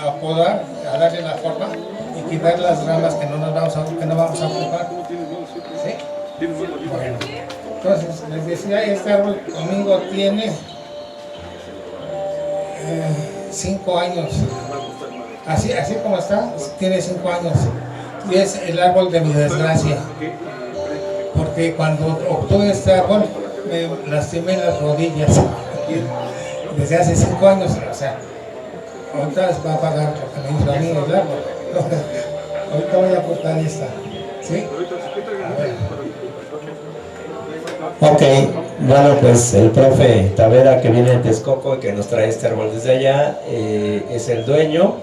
A podar, a darle la forma y quitar las ramas que no vamos a ocupar. ¿Sí? Bueno, entonces les decía, este árbol conmigo tiene 5 años. Así como está, tiene 5 años. Y es el árbol de mi desgracia. Porque cuando obtuve este árbol, me lastimé las rodillas. Desde hace 5 años, o sea, ahorita va a pagar lo que me hizo a mí el árbol. Ahorita voy a cortar esta. ¿Sí? A ver. Ok, bueno, pues el profe Tavera, que viene de Texcoco y que nos trae este árbol desde allá, es el dueño.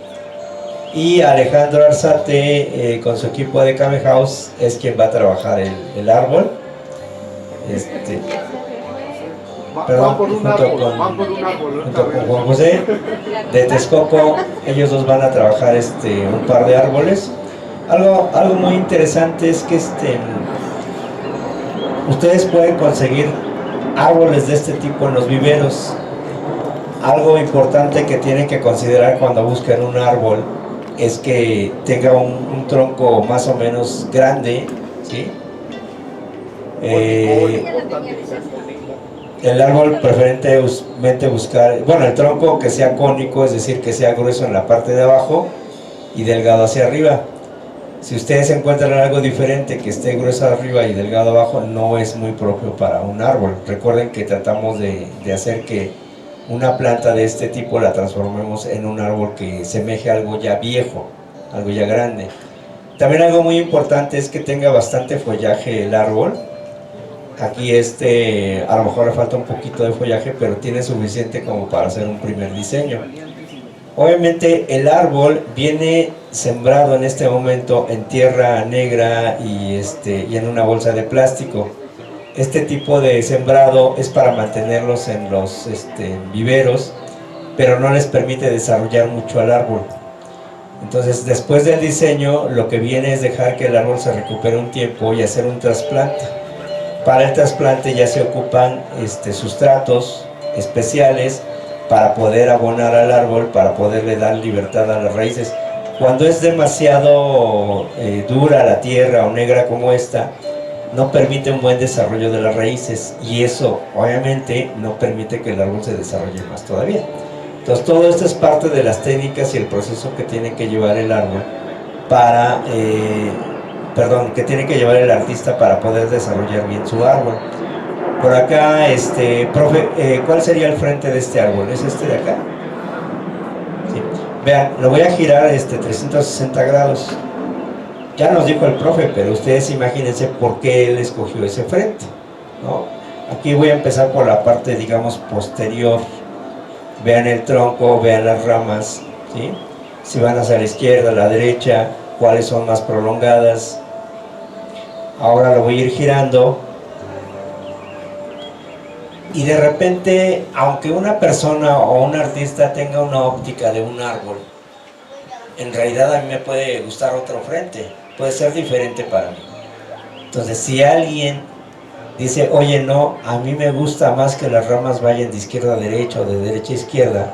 Y Alejandro Arzate, con su equipo de Kame House, es quien va a trabajar el árbol. Perdón, junto con Juan José de Texcoco, ellos dos van a trabajar un par de árboles. Algo muy interesante es que ustedes pueden conseguir árboles de este tipo en los viveros. Algo importante que tienen que considerar cuando busquen un árbol es que tenga un tronco más o menos grande, ¿sí? El árbol preferentemente buscar, bueno, el tronco que sea cónico, es decir, que sea grueso en la parte de abajo y delgado hacia arriba. Si ustedes encuentran algo diferente, que esté grueso arriba y delgado abajo, no es muy propio para un árbol. Recuerden que tratamos de hacer que una planta de este tipo la transformemos en un árbol que semeje a algo ya viejo, algo ya grande. También algo muy importante es que tenga bastante follaje el árbol. Aquí a lo mejor le falta un poquito de follaje, pero tiene suficiente como para hacer un primer diseño. Obviamente el árbol viene sembrado en este momento en tierra negra y en una bolsa de plástico. Este tipo de sembrado es para mantenerlos en los viveros, pero no les permite desarrollar mucho al árbol. Entonces, después del diseño, lo que viene es dejar que el árbol se recupere un tiempo y hacer un trasplante. Para el trasplante ya se ocupan sustratos especiales para poder abonar al árbol, para poderle dar libertad a las raíces. Cuando es demasiado dura la tierra o negra como esta, no permite un buen desarrollo de las raíces, y eso obviamente no permite que el árbol se desarrolle más todavía. Entonces todo esto es parte de las técnicas y el proceso que tiene que llevar el árbol que tiene que llevar el artista para poder desarrollar bien su árbol. Por acá, profe, ¿cuál sería el frente de este árbol? ¿Es este de acá? Sí. Vean, lo voy a girar 360 grados. Ya nos dijo el profe, pero ustedes imagínense por qué él escogió ese frente, ¿no? Aquí voy a empezar por la parte, digamos, posterior. Vean el tronco, vean las ramas, ¿sí? Si van hacia la izquierda, a la derecha, cuáles son más prolongadas. Ahora lo voy a ir girando. Y de repente, aunque una persona o un artista tenga una óptica de un árbol, en realidad a mí me puede gustar otro frente, puede ser diferente para mí. Entonces, si alguien dice, oye, no, a mí me gusta más que las ramas vayan de izquierda a derecha o de derecha a izquierda,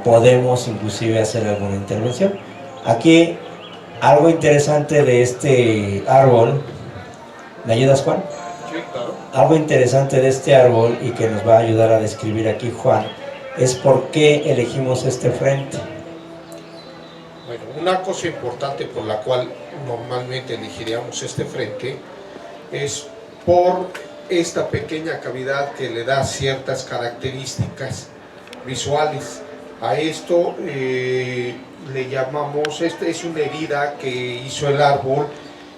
podemos inclusive hacer alguna intervención. Aquí, algo interesante de este árbol, ¿me ayudas, Juan? Sí, claro. Algo interesante de este árbol, y que nos va a ayudar a describir aquí Juan, es por qué elegimos este frente. Bueno, una cosa importante por la cual normalmente elegiríamos este frente es por esta pequeña cavidad que le da ciertas características visuales. A esto le llamamos, esta es una herida que hizo el árbol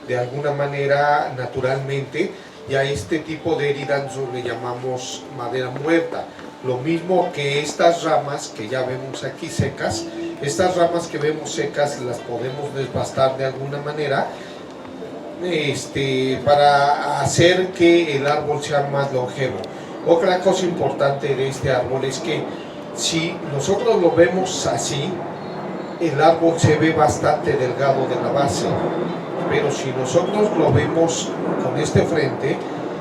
de alguna manera naturalmente, y a este tipo de heridas nosotros le llamamos madera muerta. Lo mismo que estas ramas que ya vemos aquí secas, estas ramas que vemos secas las podemos desbastar de alguna manera para hacer que el árbol sea más longevo. Otra cosa importante de este árbol es que si nosotros lo vemos así, el árbol se ve bastante delgado de la base, pero si nosotros lo vemos con este frente,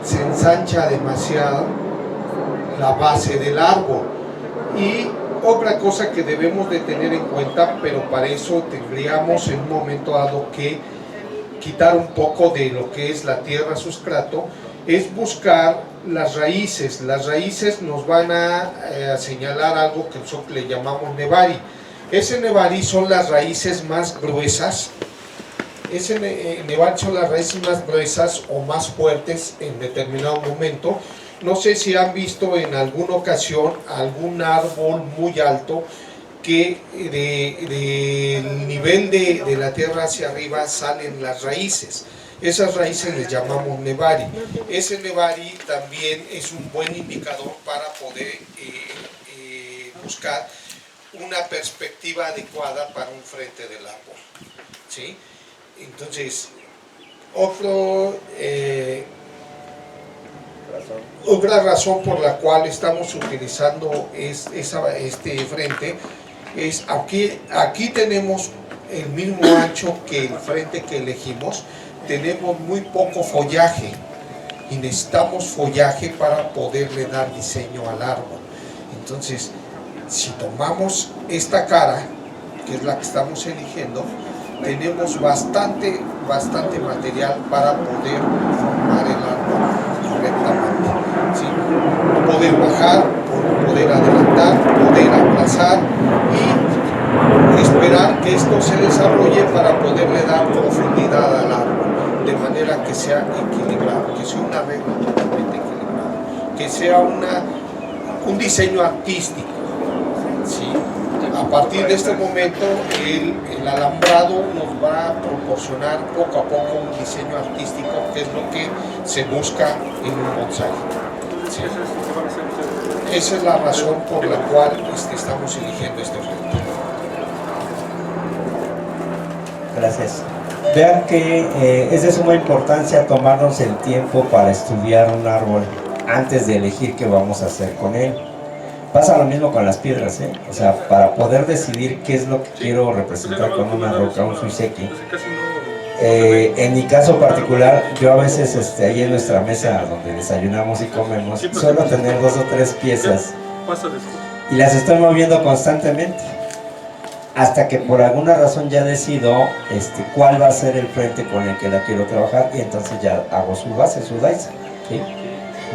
se ensancha demasiado la base del árbol. Y otra cosa que debemos de tener en cuenta, pero para eso tendríamos en un momento dado que quitar un poco de lo que es la tierra sustrato, es buscar las raíces. Las raíces nos van a señalar algo que nosotros le llamamos nevari. Ese nevari son las raíces más gruesas. Nevari son las raíces más gruesas o más fuertes en determinado momento. No sé si han visto en alguna ocasión algún árbol muy alto que del nivel de la tierra hacia arriba salen las raíces. Esas raíces les llamamos nevari. Ese nevari también es un buen indicador para poder buscar una perspectiva adecuada para un frente del árbol, ¿sí? Entonces, otra razón por la cual estamos utilizando este frente es aquí tenemos el mismo ancho que el frente que elegimos, tenemos muy poco follaje y necesitamos follaje para poderle dar diseño al árbol. Entonces, si tomamos esta cara, que es la que estamos eligiendo, tenemos bastante material para poder formar el árbol correctamente, ¿sí? Poder bajar, poder adelantar, poder aplazar y esperar que esto se desarrolle para poderle dar profundidad al árbol, de manera que sea equilibrado, que sea un arreglo totalmente equilibrado, que sea un diseño artístico, ¿sí? A partir de este momento el alambrado nos va a proporcionar poco a poco un diseño artístico, que es lo que se busca en un bonsái, ¿sí? Esa es la razón por la cual estamos eligiendo este frente. Gracias. Vean que es de suma importancia tomarnos el tiempo para estudiar un árbol antes de elegir qué vamos a hacer con él. Pasa lo mismo con las piedras, ¿eh? O sea, para poder decidir qué es lo que quiero representar con una roca, un suiseki. En mi caso particular, yo a veces ahí en nuestra mesa donde desayunamos y comemos, suelo tener 2 o 3 piezas y las estoy moviendo constantemente hasta que por alguna razón ya decido cuál va a ser el frente con el que la quiero trabajar, y entonces ya hago su base, su daisa, ¿sí?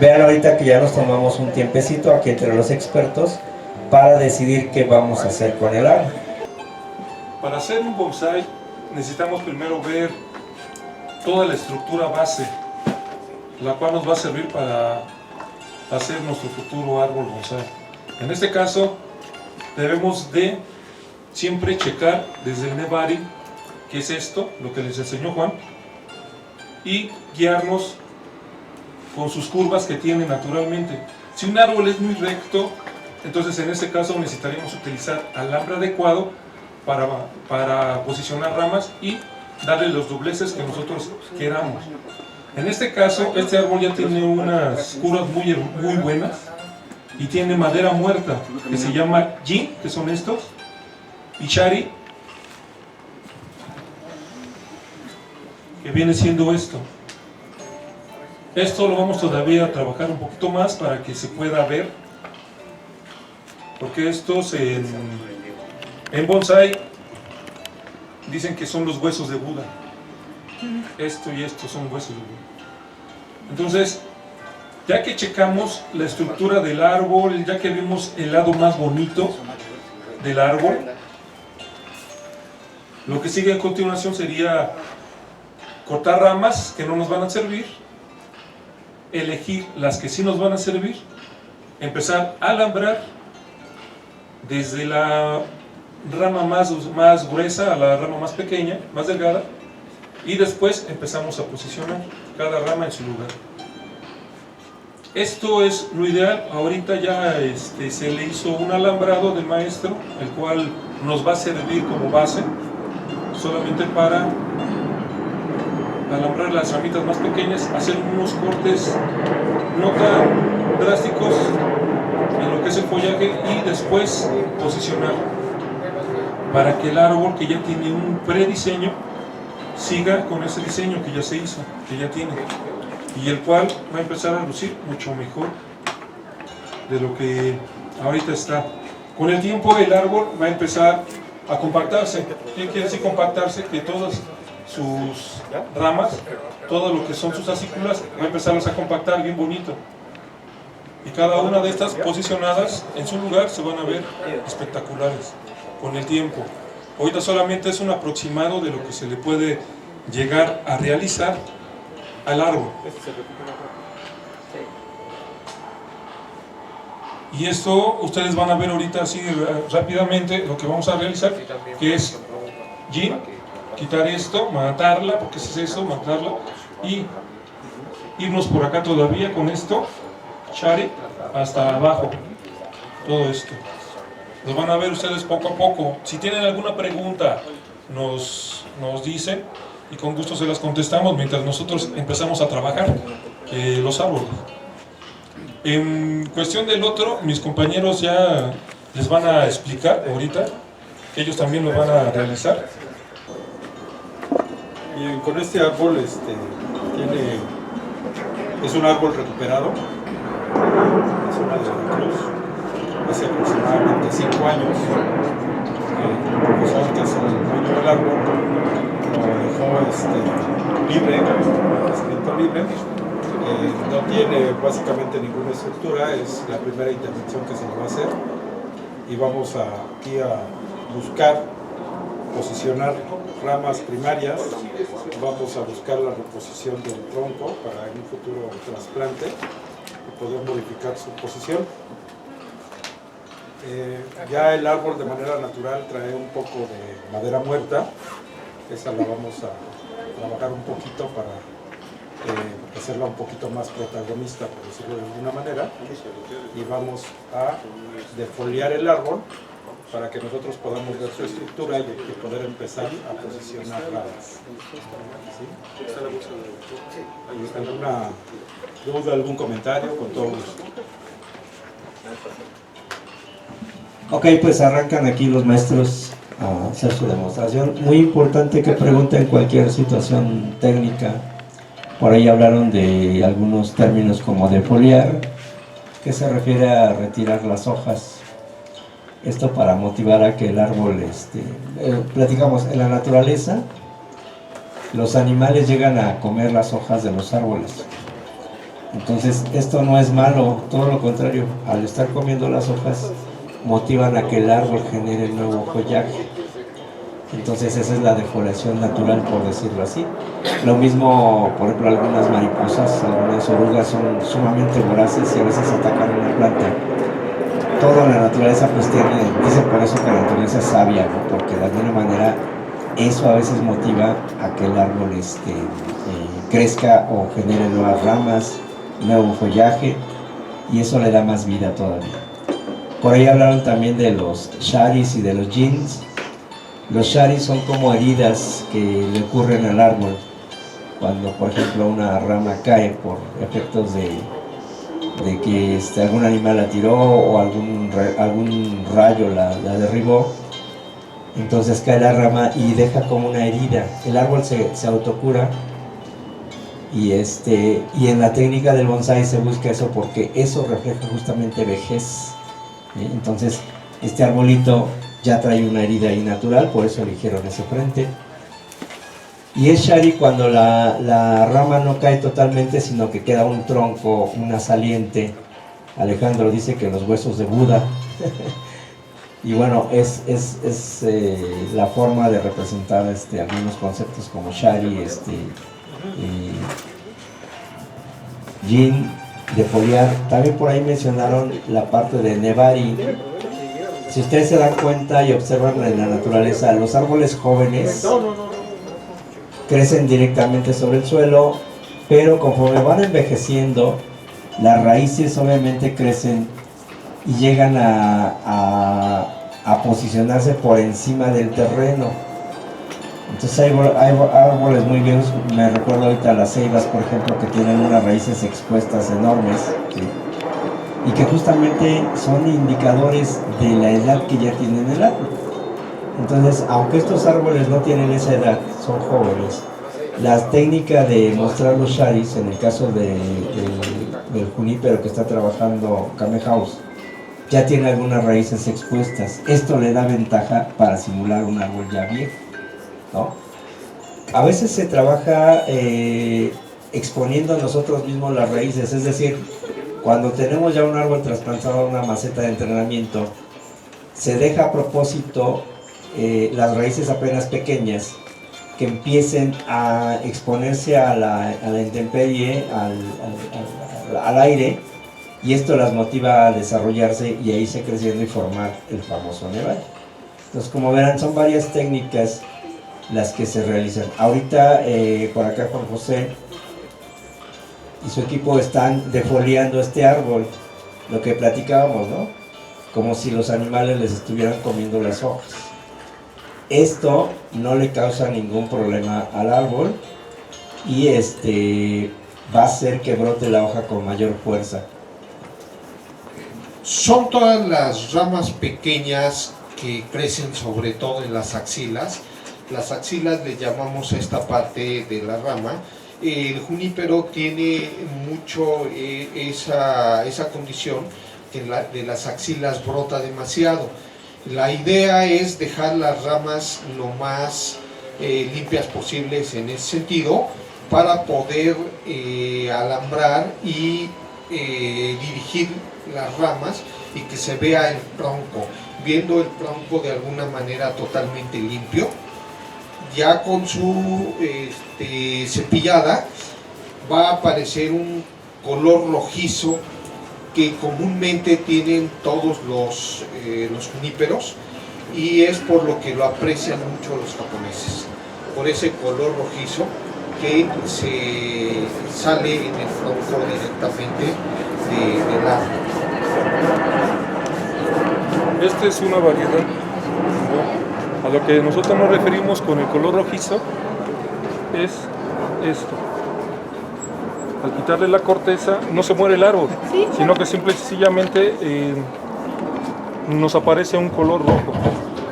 Vean ahorita que ya nos tomamos un tiempecito aquí entre los expertos para decidir qué vamos a hacer con el árbol. Para hacer un bonsái necesitamos primero ver toda la estructura base, la cual nos va a servir para hacer nuestro futuro árbol bonsái. En este caso debemos de siempre checar desde el nevari, que es esto, lo que les enseñó Juan, y guiarnos con sus curvas que tiene naturalmente. Si un árbol es muy recto, entonces en este caso necesitaríamos utilizar alambre adecuado para posicionar ramas y darle los dobleces que nosotros queramos. En este caso, este árbol ya tiene unas curvas muy buenas y tiene madera muerta que se llama Jin, que son estos, y Shari, que viene siendo esto. Esto lo vamos todavía a trabajar un poquito más para que se pueda ver, porque estos en bonsái dicen que son los huesos de Buda. Esto y esto son huesos de Buda. Entonces, ya que checamos la estructura del árbol, ya que vimos el lado más bonito del árbol, lo que sigue a continuación sería cortar ramas que no nos van a servir, elegir las que sí nos van a servir, empezar a alambrar desde la rama más gruesa a la rama más pequeña, más delgada, y después empezamos a posicionar cada rama en su lugar. Esto es lo ideal. Ahorita ya se le hizo un alambrado del maestro, el cual nos va a servir como base solamente para alambrar las ramitas más pequeñas, hacer unos cortes no tan drásticos en lo que es el follaje y después posicionar para que el árbol, que ya tiene un prediseño, siga con ese diseño que ya se hizo, que ya tiene. y el cual va a empezar a lucir mucho mejor de lo que ahorita está. Con el tiempo el árbol va a empezar a compactarse. ¿Qué quiere decir compactarse? Que todas sus ramas, todo lo que son sus acículas, va a empezarlas a compactar bien bonito. Y cada una de estas posicionadas en su lugar se van a ver espectaculares con el tiempo. Ahorita solamente es un aproximado de lo que se le puede llegar a realizar al árbol. Y esto ustedes van a ver ahorita así rápidamente lo que vamos a realizar, que es quitar esto, matarla, porque es eso, matarla, y irnos por acá todavía con esto, shari, hasta abajo, todo esto. Lo van a ver ustedes poco a poco. Si tienen alguna pregunta, nos dicen y con gusto se las contestamos mientras nosotros empezamos a trabajar los árboles. En cuestión del otro, mis compañeros ya les van a explicar ahorita, que ellos también lo van a realizar. Bien, con este árbol es un árbol recuperado, es una de la cruz, hace aproximadamente 5 años. El profesor que es el dueño del árbol lo dejó libre, nacimiento libre. No tiene básicamente ninguna estructura, es la primera intervención que se le va a hacer y vamos aquí a buscar posicionar ramas primarias, vamos a buscar la reposición del tronco para en un futuro trasplante y poder modificar su posición. Ya el árbol de manera natural trae un poco de madera muerta, esa la vamos a trabajar un poquito para hacerla un poquito más protagonista, por decirlo de alguna manera, y vamos a defoliar el árbol para que nosotros podamos ver su estructura y poder empezar a posicionar ramas. ¿Sí? ¿Alguna duda, algún comentario? Con todo gusto. Ok, pues arrancan aquí los maestros a hacer su demostración. Muy importante que pregunten cualquier situación técnica. Por ahí hablaron de algunos términos como defoliar, que se refiere a retirar las hojas. Esto para motivar a que el árbol, platicamos, en la naturaleza, los animales llegan a comer las hojas de los árboles. Entonces, esto no es malo, todo lo contrario, al estar comiendo las hojas, motivan a que el árbol genere nuevo follaje. Entonces esa es la defoliación natural, por decirlo así. Lo mismo, por ejemplo, algunas mariposas, algunas orugas son sumamente voraces y a veces atacan una planta. Todo en la naturaleza pues dicen por eso que la naturaleza es sabia, ¿no? Porque de alguna manera eso a veces motiva a que el árbol crezca o genere nuevas ramas, nuevo follaje, y eso le da más vida todavía. Por ahí hablaron también de los sharis y de los jins. Los sharis son como heridas que le ocurren al árbol cuando, por ejemplo, una rama cae por efectos de que algún animal la tiró o algún rayo la derribó. Entonces cae la rama y deja como una herida. El árbol se autocura y en la técnica del bonsái se busca eso porque eso refleja justamente vejez. Entonces este arbolito ya trae una herida ahí natural, por eso eligieron ese frente. Y es shari cuando la rama no cae totalmente, sino que queda un tronco, una saliente. Alejandro dice que los huesos de Buda. Y bueno, es la forma de representar algunos conceptos como shari, yin, defoliar. También por ahí mencionaron la parte de nevari. Si ustedes se dan cuenta y observan en la naturaleza, los árboles jóvenes crecen directamente sobre el suelo, pero conforme van envejeciendo, las raíces obviamente crecen y llegan a posicionarse por encima del terreno. Entonces hay árboles muy viejos, me recuerdo ahorita las ceibas, por ejemplo, que tienen unas raíces expuestas enormes, ¿sí? Y que justamente son indicadores de la edad que ya tienen el árbol. Entonces, aunque estos árboles no tienen esa edad, son jóvenes, La técnica de mostrar los sharis, en el caso del junípero que está trabajando Kame House, ya tiene algunas raíces expuestas. Esto le da ventaja para simular un árbol ya viejo, ¿no? A veces se trabaja exponiendo nosotros mismos las raíces, es decir, cuando tenemos ya un árbol trasplantado a una maceta de entrenamiento, se deja a propósito las raíces apenas pequeñas que empiecen a exponerse a la intemperie, al aire, y esto las motiva a desarrollarse y a irse creciendo y formar el famoso neval. Entonces, como verán, son varias técnicas las que se realizan. Ahorita por acá Juan José y su equipo están defoliando este árbol, lo que platicábamos, ¿no? Como si los animales les estuvieran comiendo las hojas. Esto no le causa ningún problema al árbol y va a hacer que brote la hoja con mayor fuerza. Son todas las ramas pequeñas que crecen sobre todo en las axilas. Las axilas le llamamos a esta parte de la rama. El junípero tiene mucho esa condición que de las axilas brota demasiado. La idea es dejar las ramas lo más limpias posibles en ese sentido para poder alambrar y dirigir las ramas y que se vea el tronco, viendo el tronco de alguna manera totalmente limpio. Ya con su cepillada va a aparecer un color rojizo que comúnmente tienen todos los juníperos, y es por lo que lo aprecian mucho los japoneses, por ese color rojizo que se sale en el tronco directamente del árbol. Esta es una variedad. A lo que nosotros nos referimos con el color rojizo es esto. Al quitarle la corteza no se muere el árbol, sino que simple y sencillamente nos aparece un color rojo.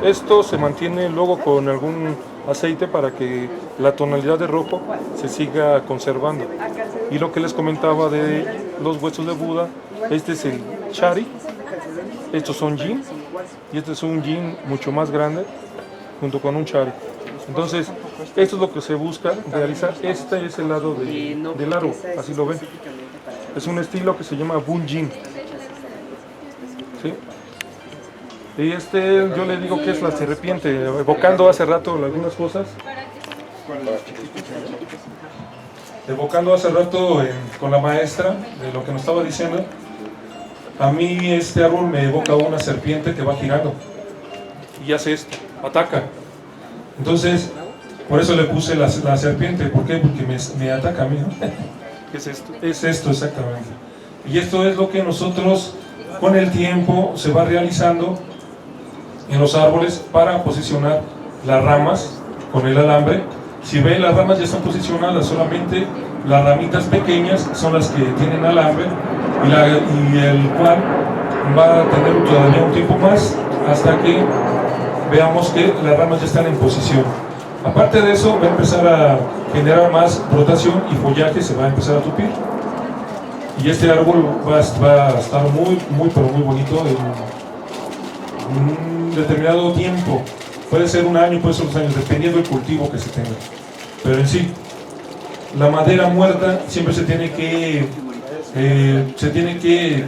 Esto se mantiene luego con algún aceite para que la tonalidad de rojo se siga conservando. Y lo que les comentaba de los huesos de Buda, este es el chari, estos son yin, y este es un yin mucho más grande junto con un chari. Entonces, esto es lo que se busca realizar. Este es el lado del árbol, así lo ven. Es un estilo que se llama Bunjin. ¿Sí? Y yo le digo que es la serpiente, evocando hace rato algunas cosas. Evocando hace rato con la maestra de lo que nos estaba diciendo. A mí este árbol me evoca una serpiente que va girando y hace esto, ataca. Entonces, por eso le puse la serpiente. ¿Por qué? Porque me ataca a mí, ¿no? ¿Qué es esto? Es esto exactamente. Y esto es lo que nosotros con el tiempo se va realizando en los árboles para posicionar las ramas con el alambre. Si ven, las ramas ya están posicionadas, solamente las ramitas pequeñas son las que tienen alambre y el cual va a tener todavía un tiempo más hasta que veamos que las ramas ya están en posición. Aparte de eso, va a empezar a generar más rotación y follaje se va a empezar a tupir. Y este árbol va a estar muy pero muy bonito en un determinado tiempo. Puede ser un año, puede ser 2 años, dependiendo del cultivo que se tenga. Pero en sí, la madera muerta siempre se tiene que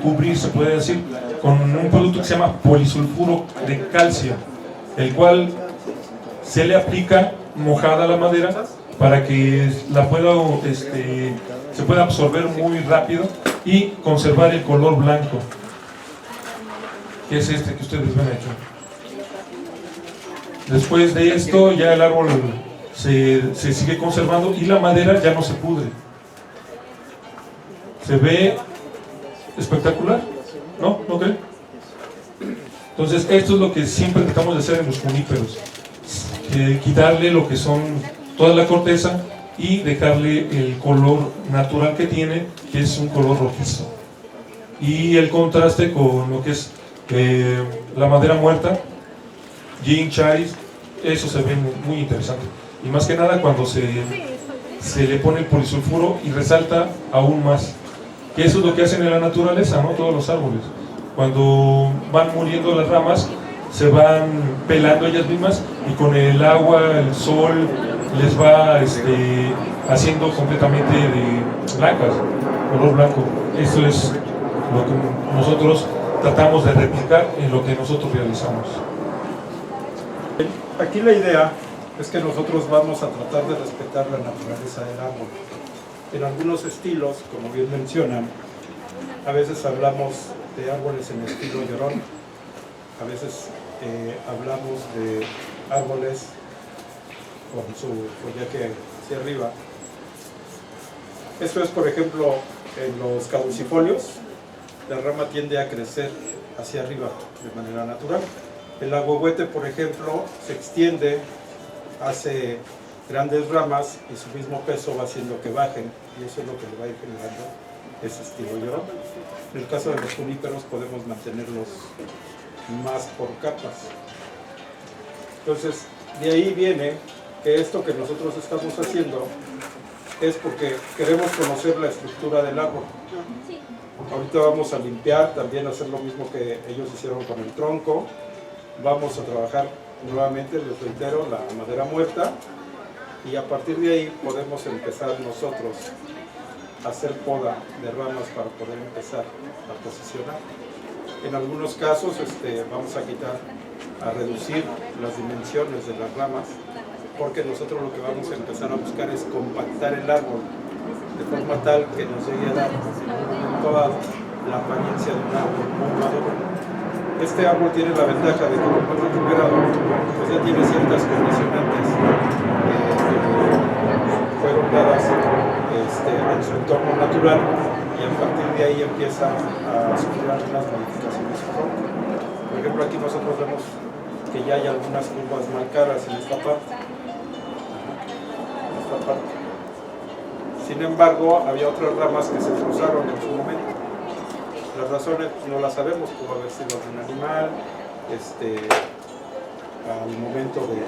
cubrir, se puede decir, con un producto que se llama polisulfuro de calcio, el cual se le aplica mojada a la madera para que se pueda absorber muy rápido y conservar el color blanco, que es este que ustedes ven aquí. Después de esto ya el árbol se sigue conservando y la madera ya no se pudre. Se ve espectacular, ¿no? ¿No creen? Entonces esto es lo que siempre tratamos de hacer en los juníperos, quitarle lo que son toda la corteza y dejarle el color natural que tiene, que es un color rojizo, y el contraste con lo que es la madera muerta, yin, charis. Eso se ve muy interesante, y más que nada cuando se se le pone el polisulfuro y resalta aún más. Y eso es lo que hacen en la naturaleza, ¿no? Todos los árboles. Cuando van muriendo las ramas, se van pelando ellas mismas y con el agua, el sol, les va haciendo completamente de blancas, color blanco. Eso es lo que nosotros tratamos de replicar en lo que nosotros realizamos. Aquí la idea es que nosotros vamos a tratar de respetar la naturaleza del árbol. En algunos estilos, como bien mencionan, a veces hablamos de árboles en estilo llorón, a veces hablamos de árboles con su follaje hacia arriba. Esto es, por ejemplo, en los caducifolios, la rama tiende a crecer hacia arriba de manera natural. El agüehuete, por ejemplo, se extiende, hace grandes ramas y su mismo peso va haciendo que bajen, y eso es lo que le va a ir generando ese estilo llorón. En el caso de los juníperos podemos mantenerlos más por capas. Entonces, de ahí viene que esto que nosotros estamos haciendo es porque queremos conocer la estructura del árbol. Ahorita vamos a limpiar, también hacer lo mismo que ellos hicieron con el tronco. Vamos a trabajar nuevamente, les reitero, la madera muerta, y a partir de ahí podemos empezar nosotros a hacer poda de ramas para poder empezar a posicionar. En algunos casos vamos a reducir las dimensiones de las ramas, porque nosotros lo que vamos a empezar a buscar es compactar el árbol de forma tal que nos llegue a dar en un momento dado la apariencia de un árbol muy maduro. Este árbol tiene la ventaja de que como es recuperado, pues ya tiene ciertas condicionantes que fueron dadas en su entorno natural, y a partir de ahí empieza a sufrir algunas modificaciones. Por ejemplo, aquí nosotros vemos que ya hay algunas curvas marcadas en esta parte. Sin embargo, había otras ramas que se cruzaron en su momento. Las razones no las sabemos, pudo haber sido algún animal, al momento de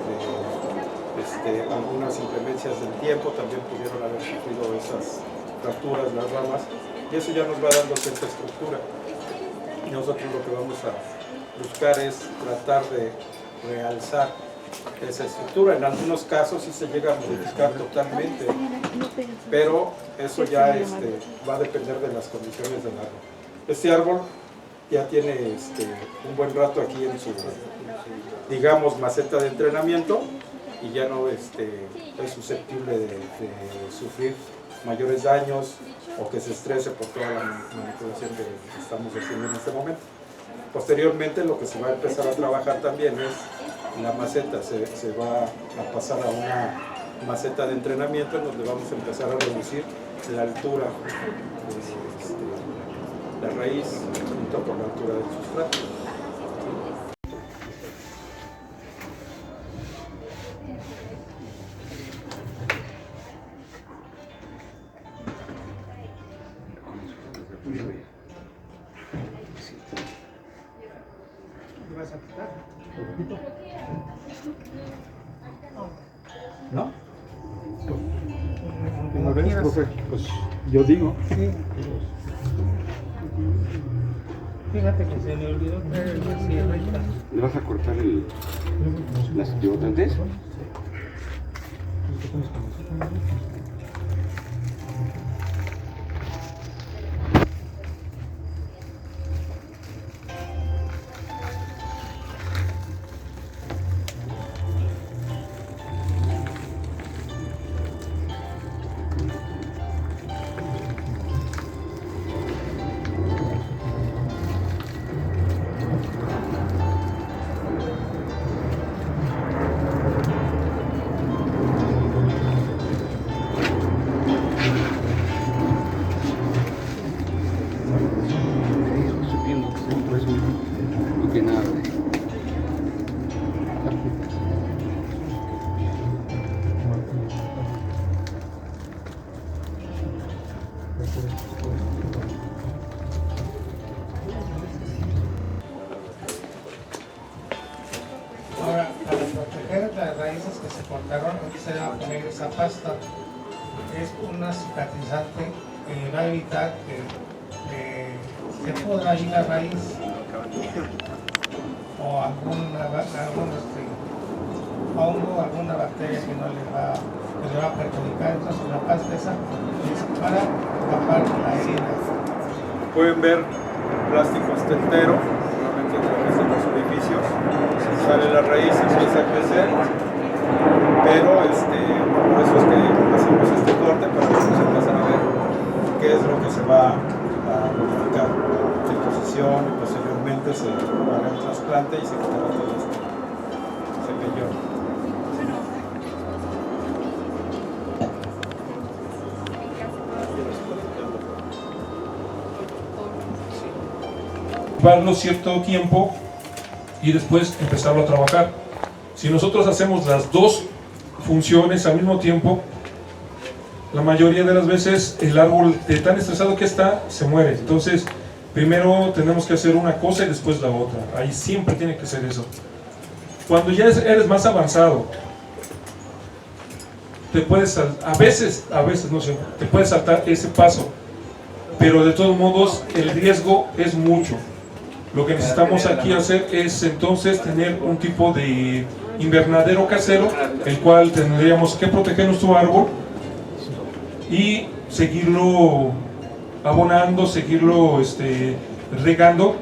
algunas inclemencias del tiempo también pudieron haber sufrido esas fracturas las ramas, y eso ya nos va dando cierta estructura. Y nosotros lo que vamos a buscar es tratar de realzar esa estructura. En algunos casos sí se llega a modificar totalmente, pero eso ya va a depender de las condiciones del árbol. Este árbol ya tiene un buen rato aquí en su, digamos, maceta de entrenamiento, y ya no es susceptible de sufrir mayores daños o que se estrese por toda la manipulación que estamos haciendo en este momento. Posteriormente, lo que se va a empezar a trabajar también es la maceta. Se va a pasar a una maceta de entrenamiento en donde vamos a empezar a reducir la altura de la raíz junto con la altura del sustrato. ¿No? Una vez, profe, pues yo digo. Sí. Fíjate que se me olvidó traer la sierrita. ¿Le vas a cortar las pivotantes? Ahora, para proteger las raíces que se cortaron, aquí se va a poner esa pasta. es una cicatrizante que va a evitar que se pudra ahí la raíz o algún hongo, alguna bacteria que le va a perjudicar. Entonces la pasta esa es para tapar la herida. Pueden ver plástico esteltero, normalmente a través de los edificios, sale la raíz, empieza a crecer, pero por eso es que hacemos este corte para que se empezar a ver qué es lo que se va a modificar de posición y posteriormente se hará el trasplante y se quitará todo este pellón. Darlo cierto tiempo y después empezarlo a trabajar. Si nosotros hacemos las dos funciones al mismo tiempo, la mayoría de las veces el árbol, de tan estresado que está, se muere. Entonces, primero tenemos que hacer una cosa y después la otra. Ahí siempre tiene que ser eso. Cuando ya eres más avanzado, te puedes, a veces no sé, te puedes saltar ese paso, pero de todos modos el riesgo es mucho. Lo que necesitamos aquí hacer es entonces tener un tipo de invernadero casero, el cual tendríamos que proteger nuestro árbol y seguirlo abonando, seguirlo regando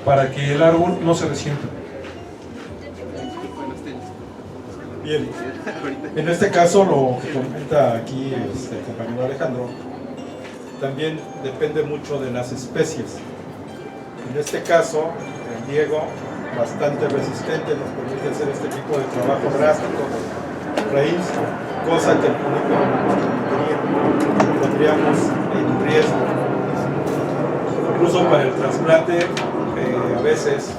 para que el árbol no se resienta. Bien, en este caso lo que comenta aquí el compañero Alejandro, también depende mucho de las especies. En este caso, el Diego, bastante resistente, nos permite hacer este tipo de trabajo drástico de raíz, cosa que el público no nos permitiría, pondríamos en riesgo. Incluso para el trasplante, a veces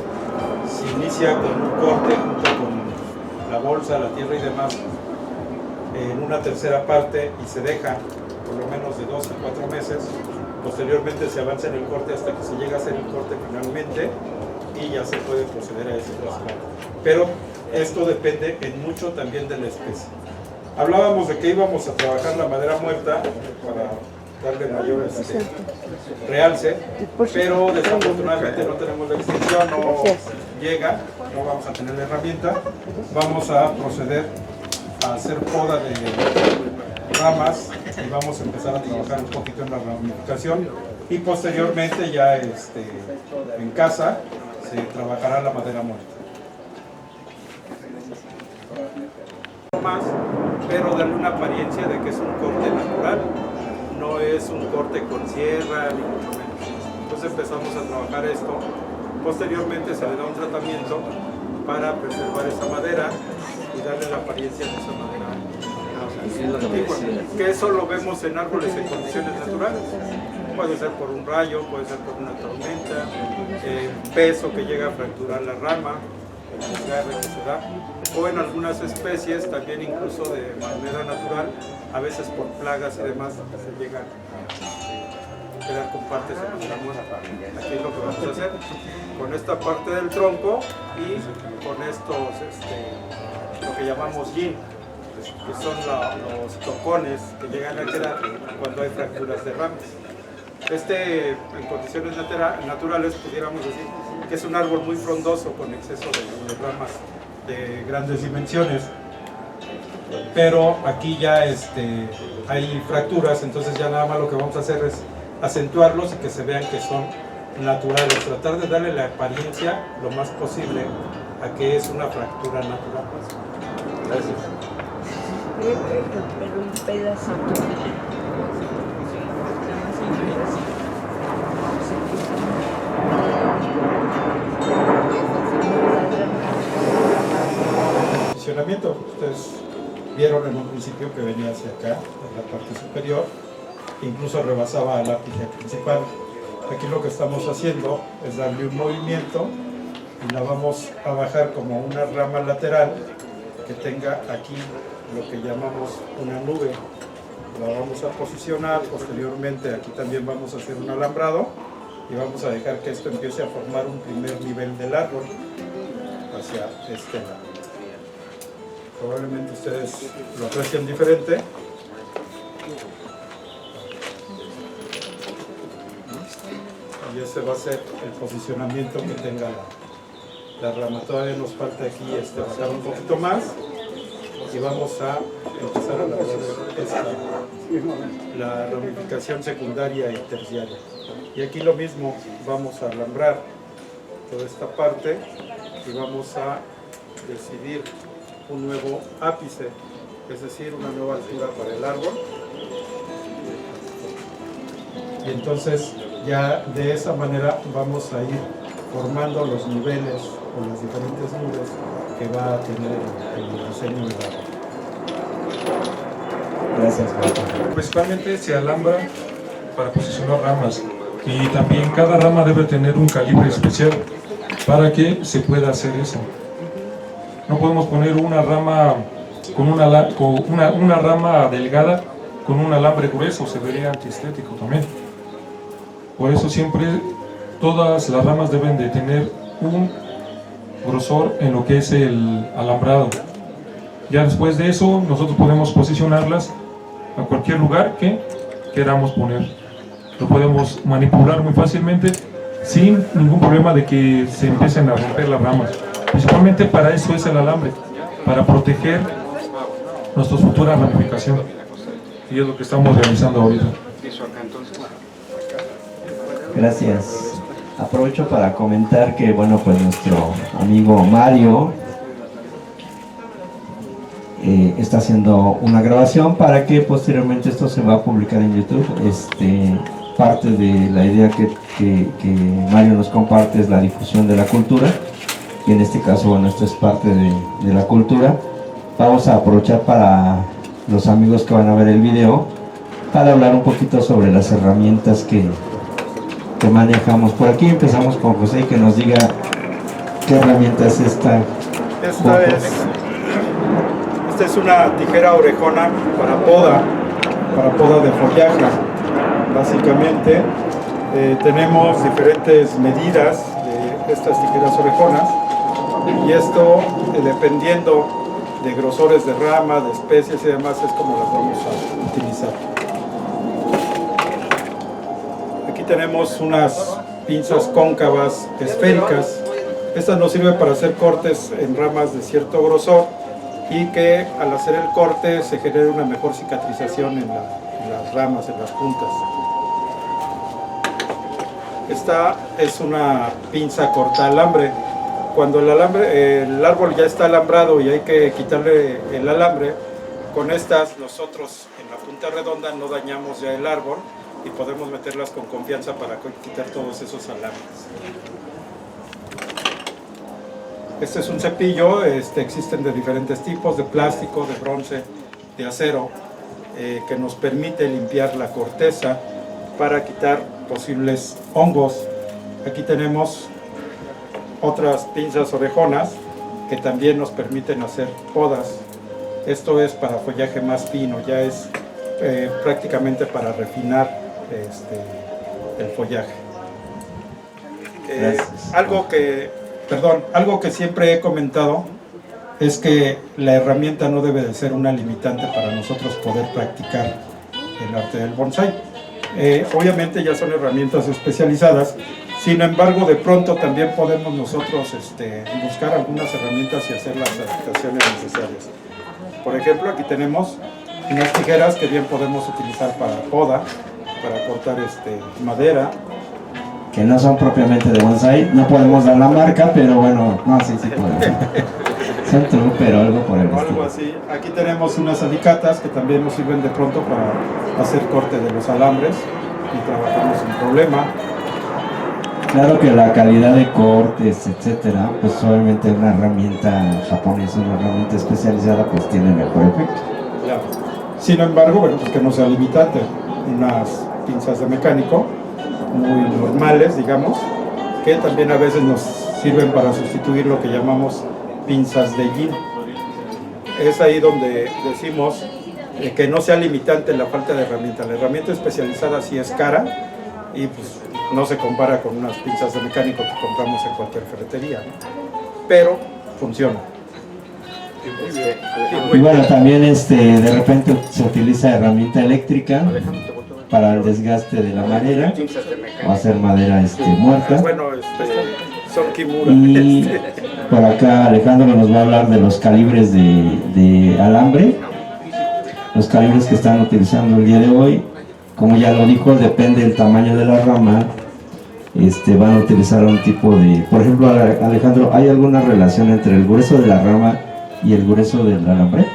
se inicia con un corte junto con la bolsa, la tierra y demás, en una tercera parte y se deja por lo menos de 2 a 4 meses. Posteriormente se avanza en el corte hasta que se llega a hacer el corte finalmente y ya se puede proceder a ese trasplante. Pero esto depende en mucho también de la especie. Hablábamos de que íbamos a trabajar la madera muerta para darle mayor realce, pero desafortunadamente no tenemos la extensión, no llega, no vamos a tener la herramienta. Vamos a proceder a hacer poda de ramas y vamos a empezar a trabajar un poquito en la ramificación y posteriormente ya en casa se trabajará la madera muerta. Más, pero darle una apariencia de que es un corte natural, no es un corte con sierra ni mucho menos. Entonces empezamos a trabajar esto, posteriormente se le da un tratamiento para preservar esa madera y darle la apariencia de esa madera. Que eso lo vemos en árboles en condiciones naturales. Puede ser por un rayo, puede ser por una tormenta, el peso que llega a fracturar la rama, el desgarre que se da, o en algunas especies también incluso de manera natural, a veces por plagas y demás se llegan a quedar con partes de madera muerta. Aquí es lo que vamos a hacer con esta parte del tronco y con estos, lo que llamamos yin, que son los tocones que llegan a quedar cuando hay fracturas de ramas. En condiciones naturales pudiéramos decir que es un árbol muy frondoso con exceso de ramas de grandes dimensiones, pero aquí ya hay fracturas, entonces ya nada más lo que vamos a hacer es acentuarlos y que se vean que son naturales, tratar de darle la apariencia lo más posible a que es una fractura natural. Gracias. Pero un pedacito. Posicionamiento. Ustedes vieron en un principio que venía hacia acá, en la parte superior, incluso rebasaba al ápice principal. Aquí lo que estamos haciendo es darle un movimiento y la vamos a bajar como una rama lateral que tenga aquí lo que llamamos una nube. La vamos a posicionar, posteriormente aquí también vamos a hacer un alambrado y vamos a dejar que esto empiece a formar un primer nivel del árbol hacia este lado. Probablemente ustedes lo aprecien diferente, Y ese va a ser el posicionamiento que tenga la rama. Todavía nos falta aquí bajar un poquito más y vamos a empezar a labrar la ramificación secundaria y terciaria. Y aquí lo mismo, vamos a alambrar toda esta parte y vamos a decidir un nuevo ápice, es decir, una nueva altura para el árbol. Y entonces ya de esa manera vamos a ir formando los niveles o las diferentes nubes que va a tener el diseño del árbol. Gracias, Marta. Principalmente se alambra para posicionar ramas y también cada rama debe tener un calibre especial para que se pueda hacer eso. No podemos poner una rama con una rama delgada con un alambre grueso, se vería antiestético también. Por eso siempre todas las ramas deben de tener un grosor en lo que es el alambrado. Ya después de eso nosotros podemos posicionarlas a cualquier lugar que queramos poner. Lo podemos manipular muy fácilmente sin ningún problema de que se empiecen a romper las ramas. Principalmente para eso es el alambre, para proteger nuestra futura ramificación. Y es lo que estamos realizando ahorita. Gracias. Aprovecho para comentar que, bueno, pues nuestro amigo Mario está haciendo una grabación para que posteriormente esto se va a publicar en YouTube. Parte de la idea que Mario nos comparte es la difusión de la cultura, y en este caso, bueno, esto es parte de la cultura. Vamos a aprovechar para los amigos que van a ver el video para hablar un poquito sobre las herramientas que manejamos. Por aquí empezamos con José, que nos diga qué herramienta es esta. Esta es una tijera orejona para poda de follaje. Básicamente tenemos diferentes medidas de estas tijeras orejonas, y esto dependiendo de grosores de rama, de especies y demás, es como las vamos a utilizar. Aquí tenemos unas pinzas cóncavas esféricas. Estas nos sirven para hacer cortes en ramas de cierto grosor, y que al hacer el corte se genere una mejor cicatrización en las ramas, en las puntas. Esta es una pinza corta alambre. Cuando el árbol ya está alambrado y hay que quitarle el alambre, con estas nosotros en la punta redonda no dañamos ya el árbol y podemos meterlas con confianza para quitar todos esos alambres. Este es un cepillo, existen de diferentes tipos, de plástico, de bronce, de acero, que nos permite limpiar la corteza para quitar posibles hongos. Aquí tenemos otras pinzas orejonas que también nos permiten hacer podas. Esto es para follaje más fino, ya es prácticamente para refinar el follaje. Algo que siempre he comentado es que la herramienta no debe de ser una limitante para nosotros poder practicar el arte del bonsái. Obviamente ya son herramientas especializadas, sin embargo de pronto también podemos nosotros buscar algunas herramientas y hacer las adaptaciones necesarias. Por ejemplo, aquí tenemos unas tijeras que bien podemos utilizar para poda, para cortar madera. Que no son propiamente de bonsái, no podemos dar la marca, pero bueno, no, sí podemos. Son true, pero algo por el estilo. Algo así. Aquí tenemos unas alicatas que también nos sirven de pronto para hacer corte de los alambres y trabajamos sin problema. Claro que la calidad de cortes, etcétera, pues obviamente una herramienta japonesa, una herramienta especializada, pues tiene mejor efecto. Claro. Sin embargo, bueno, pues que no sea limitante. Unas pinzas de mecánico muy normales, digamos, que también a veces nos sirven para sustituir lo que llamamos pinzas de yin. Es ahí donde decimos que no sea limitante la falta de herramienta. La herramienta especializada sí es cara y pues no se compara con unas pinzas de mecánico que compramos en cualquier ferretería, ¿no? Pero funciona. Y bueno, también de repente se utiliza herramienta eléctrica para el desgaste de la madera o hacer madera muerta. Bueno, son Kimura. Y por acá Alejandro nos va a hablar de los calibres de alambre, los calibres que están utilizando el día de hoy. Como ya lo dijo, depende del tamaño de la rama, van a utilizar un tipo de... Por ejemplo, Alejandro, ¿hay alguna relación entre el grueso de la rama y el grueso del alambre?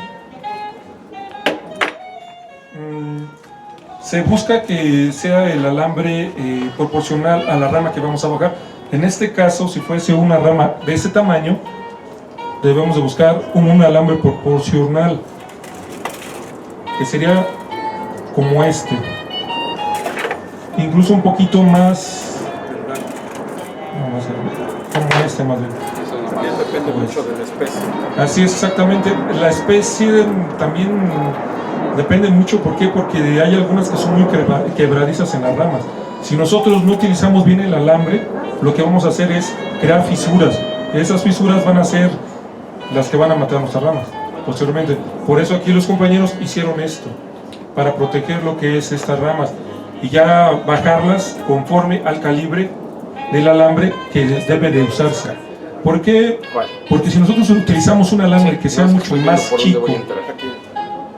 Se busca que sea el alambre proporcional a la rama que vamos a bajar. En este caso, si fuese una rama de ese tamaño, debemos de buscar un alambre proporcional, que sería como incluso un poquito más, como más bien. También depende mucho de la especie. Así es, exactamente. La especie también depende mucho. ¿Por qué? Porque hay algunas que son muy quebradizas en las ramas. Si nosotros no utilizamos bien el alambre, lo que vamos a hacer es crear fisuras. Esas fisuras van a ser las que van a matar nuestras ramas posteriormente. Por eso aquí los compañeros hicieron esto, para proteger lo que es estas ramas y ya bajarlas conforme al calibre del alambre que debe de usarse. ¿Por qué? Porque si nosotros utilizamos un alambre que sea mucho más chico,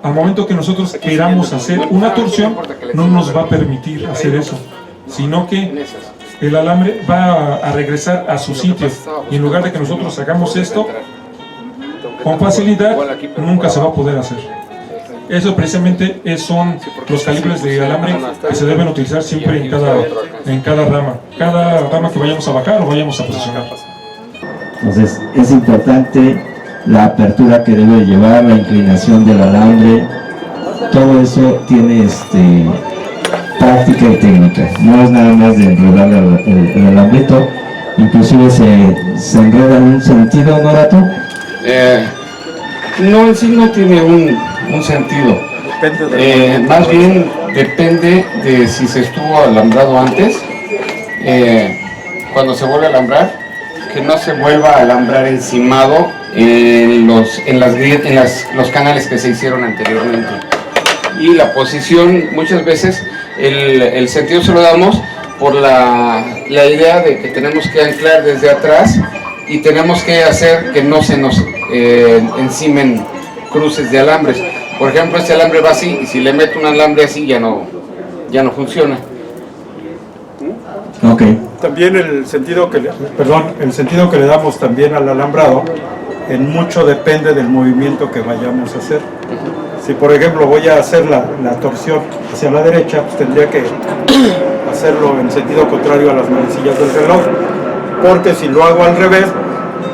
al momento que nosotros queramos hacer una torsión, no nos va a permitir hacer eso, sino que el alambre va a regresar a su sitio, y en lugar de que nosotros hagamos esto con facilidad, nunca se va a poder hacer. Eso precisamente son los calibres de alambre que se deben utilizar siempre en cada rama que vayamos a bajar o vayamos a posicionar. Entonces es importante la apertura que debe llevar, la inclinación del alambre, todo eso tiene práctica y técnica, no es nada más de enredar el alambrito, inclusive se enreda en un sentido, ¿no, Rato? No, en sí no tiene un sentido. Más bien depende de si se estuvo alambrado antes. Cuando se vuelve a alambrar, que no se vuelva a alambrar encimado en los canales que se hicieron anteriormente. Y la posición, muchas veces el sentido se lo damos por la idea de que tenemos que anclar desde atrás y tenemos que hacer que no se nos encimen cruces de alambres. Por ejemplo, este alambre va así, y si le meto un alambre así ya no funciona. Okay. También el sentido que le damos también al alambrado, en mucho depende del movimiento que vayamos a hacer. Si por ejemplo voy a hacer la torsión hacia la derecha, pues tendría que hacerlo en sentido contrario a las manecillas del reloj, porque si lo hago al revés,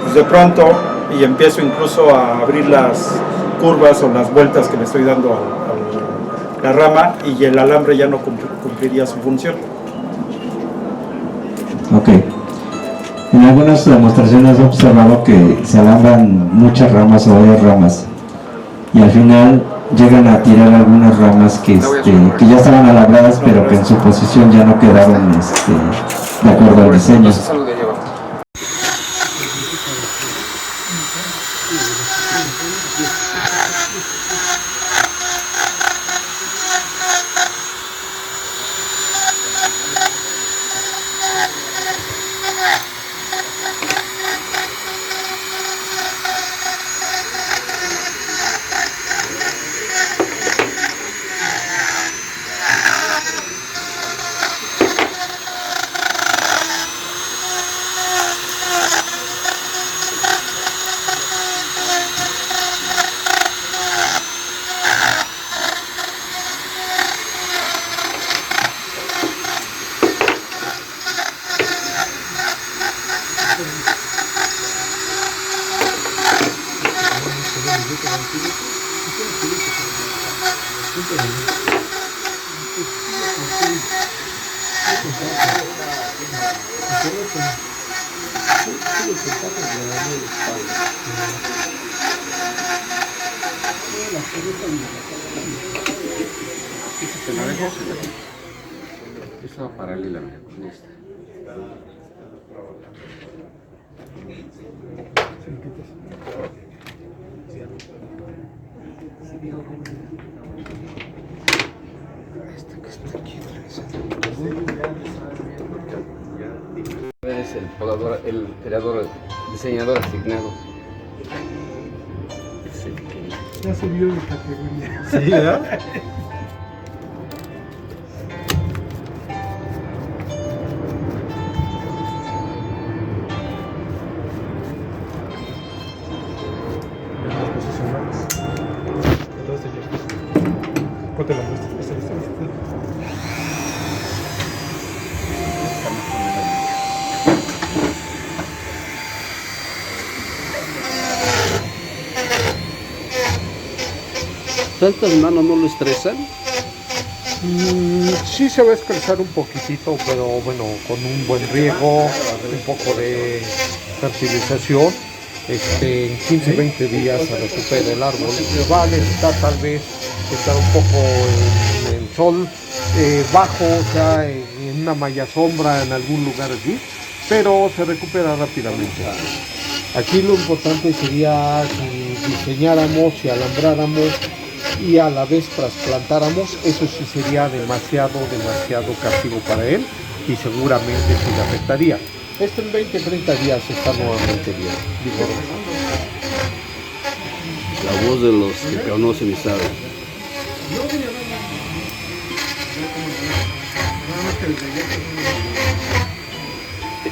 pues de pronto, y empiezo incluso a abrir las curvas o las vueltas que le estoy dando a la rama, y el alambre ya no cumpliría su función. Ok. En algunas demostraciones he observado que se alambran muchas ramas o varias ramas y al final llegan a tirar algunas ramas que ya estaban alambradas, pero que en su posición ya no quedaron de acuerdo al diseño. Esta va paralela con esta. Eres el podador, el creador, diseñador asignado. Ya subió de categoría. Sí, ¿verdad? Ponte la muestra. ¿Tantas manos no lo estresan? Sí se va a estresar un poquitito, pero bueno, con un buen riego, un poco de fertilización, en 15-20 días se recupera el árbol. Va a necesitar tal vez estar un poco en el sol bajo, o sea, en una malla sombra en algún lugar allí, pero se recupera rápidamente. Aquí lo importante sería que diseñáramos y alambráramos y a la vez trasplantáramos. Eso sí sería demasiado castigo para él y seguramente sí le afectaría. En 20-30 días está nuevamente bien, vigoroso. La voz de los que conocen y saben.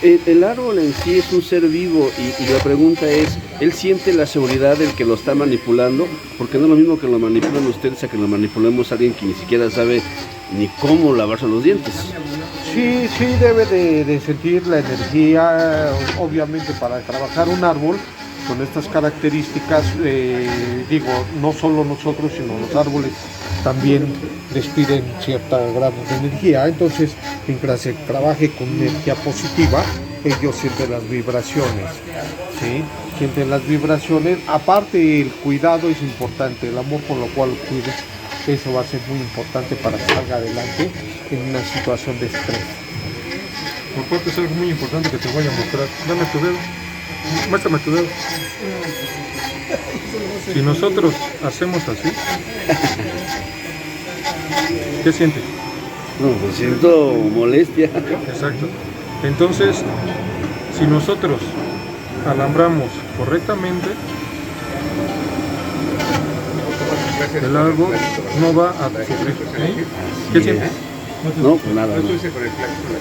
El árbol en sí es un ser vivo y la pregunta es, ¿él siente la seguridad del que lo está manipulando? Porque no es lo mismo que lo manipulan ustedes a que lo manipulemos a alguien que ni siquiera sabe ni cómo lavarse los dientes. Sí, debe de sentir la energía, obviamente para trabajar un árbol con estas características, no solo nosotros, sino los árboles también despiden cierta grado de energía. Entonces, mientras se trabaje con energía positiva, ellos sienten las vibraciones, ¿sí? Sienten las vibraciones. Aparte, el cuidado es importante, el amor por lo cual lo cuides, eso va a ser muy importante para que salga adelante en una situación de estrés. Por parte es algo muy importante que te voy a mostrar. Dame tu dedo. Muéstrame tu dedo. Si nosotros hacemos así, ¿qué siente? No, pues siento molestia. Exacto. Entonces, si nosotros alambramos correctamente, el árbol no va a sufrir. ¿Qué siente? No, pues nada. No.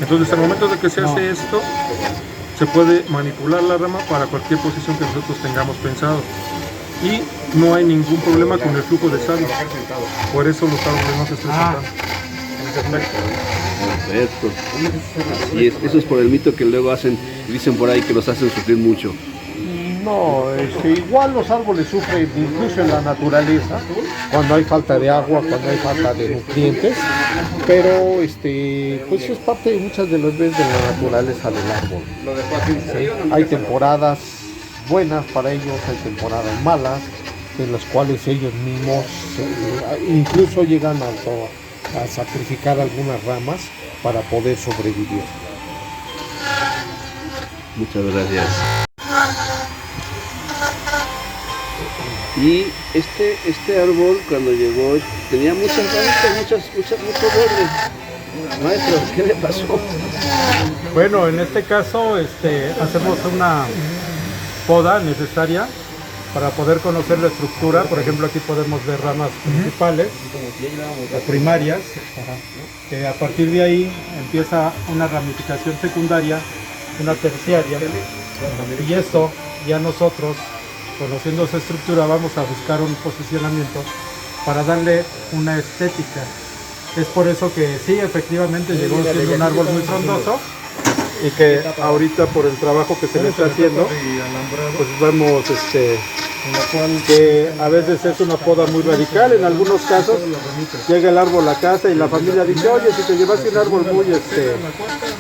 Entonces, al momento de que se hace esto, se puede manipular la rama para cualquier posición que nosotros tengamos pensado. Y no hay ningún problema con el flujo de savia. Por eso los árboles no se estresan tanto. Perfecto. Así es. Eso es por el mito que luego dicen por ahí que los hacen sufrir mucho. No, igual los árboles sufren incluso en la naturaleza, cuando hay falta de agua, cuando hay falta de nutrientes, pero pues es parte muchas de las veces de la naturaleza del árbol. ¿Sí? Hay temporadas buenas para ellos, hay temporadas malas, en las cuales ellos mismos incluso llegan a sacrificar algunas ramas para poder sobrevivir. Muchas gracias. Y este árbol cuando llegó tenía muchas ramitas, mucho verde. Maestro, ¿qué le pasó? Bueno, en este caso hacemos una poda necesaria para poder conocer la estructura. Por ejemplo, aquí podemos ver ramas principales o primarias. A partir de ahí empieza una ramificación secundaria, una terciaria. Y esto ya nosotros, conociendo su estructura, vamos a buscar un posicionamiento para darle una estética. Es por eso que sí, efectivamente llegó siendo un árbol muy frondoso y que ahorita por el trabajo que se le está haciendo, pues vemos que a veces es una poda muy radical. En algunos casos llega el árbol a casa y la familia dice, oye, si te llevaste un árbol muy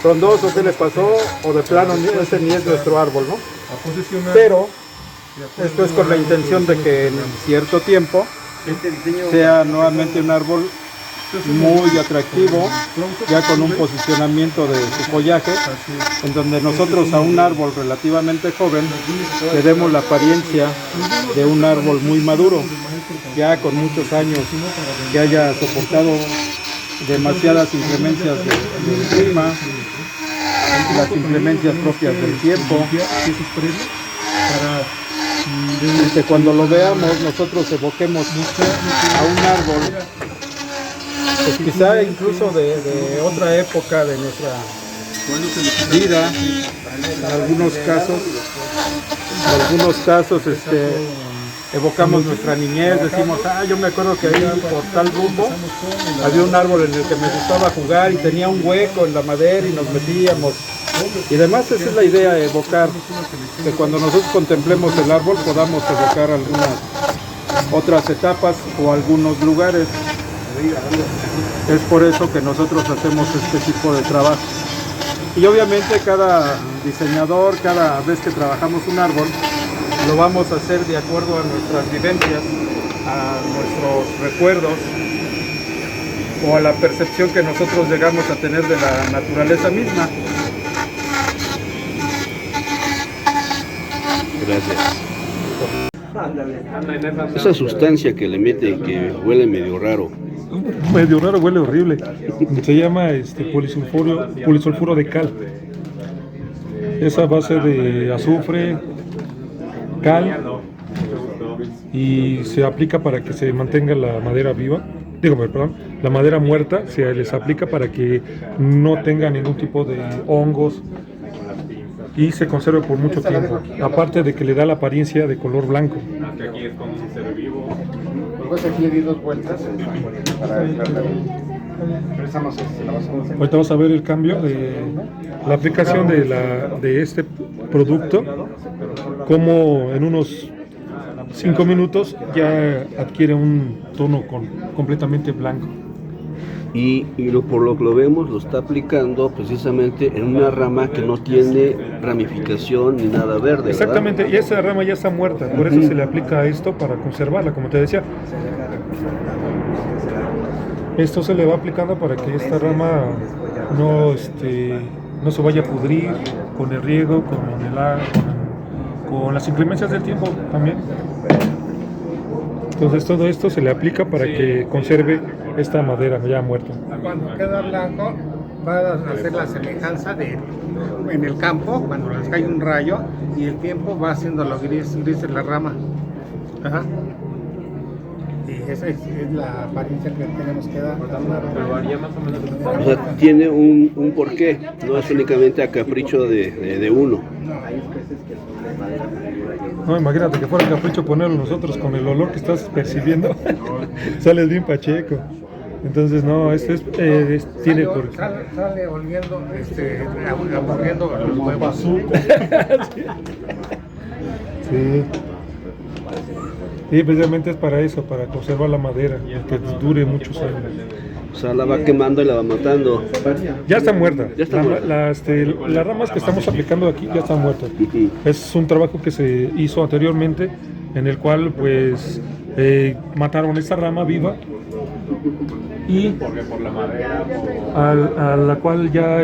frondoso, ¿qué le pasó? O de plano, ese ni es nuestro árbol, ¿no? Pero esto es con la intención de que en cierto tiempo sea nuevamente un árbol muy atractivo, ya con un posicionamiento de su follaje, en donde nosotros a un árbol relativamente joven le demos la apariencia de un árbol muy maduro, ya con muchos años, que haya soportado demasiadas inclemencias del clima, las inclemencias propias del tiempo. Que cuando lo veamos nosotros evoquemos a un árbol, pues quizá incluso de otra época de nuestra vida, en algunos casos evocamos nuestra niñez, decimos, yo me acuerdo que ahí por tal rumbo había un árbol en el que me gustaba jugar y tenía un hueco en la madera y nos metíamos. Y además esa es la idea, evocar, que cuando nosotros contemplemos el árbol podamos evocar algunas otras etapas o algunos lugares. Es por eso que nosotros hacemos este tipo de trabajo. Y obviamente cada diseñador, cada vez que trabajamos un árbol, lo vamos a hacer de acuerdo a nuestras vivencias, a nuestros recuerdos o a la percepción que nosotros llegamos a tener de la naturaleza misma. Gracias. Esa sustancia que le meten que huele medio raro. Medio raro, huele horrible. Se llama polisulfuro de cal. Es a base de azufre, cal, y se aplica para que se mantenga la madera viva. La madera muerta se les aplica para que no tenga ningún tipo de hongos y se conserve por mucho tiempo, aparte de que le da la apariencia de color blanco. Aquí es como un ser vivo. Pues aquí le di 2 vueltas para verla bien. Regresamos la vas a hacer. Ahorita vas a ver el cambio de la aplicación de este producto, como en unos 5 minutos ya adquiere un tono completamente blanco. Y por lo que lo vemos, lo está aplicando precisamente en una rama que no tiene ramificación ni nada verde. Exactamente, ¿verdad? Y esa rama ya está muerta, por eso se le aplica esto para conservarla, como te decía. Esto se le va aplicando para que esta rama no se vaya a pudrir con el riego, con las inclemencias del tiempo también. Entonces todo esto se le aplica para que conserve esta madera ya muerta. Cuando queda blanco va a hacer la semejanza en el campo, cuando les cae un rayo y el tiempo va haciéndolo gris en la rama. Ajá. Y esa es la apariencia que tenemos que dar. O sea, tiene un porqué, no es únicamente a capricho de uno. No, imagínate que fuera capricho ponerlo nosotros con el olor que estás percibiendo. Sales bien pacheco. Entonces no, tiene por... Sale oliendo, aburriendo los huevos. Sí. Sí, precisamente es para eso, para conservar la madera, que dure muchos años. O sea, la va quemando y la va matando. Ya está muerta. Ya está muerta. Las ramas que estamos aplicando aquí ya están muertas. Es un trabajo que se hizo anteriormente, en el cual pues mataron esta rama viva y a la cual ya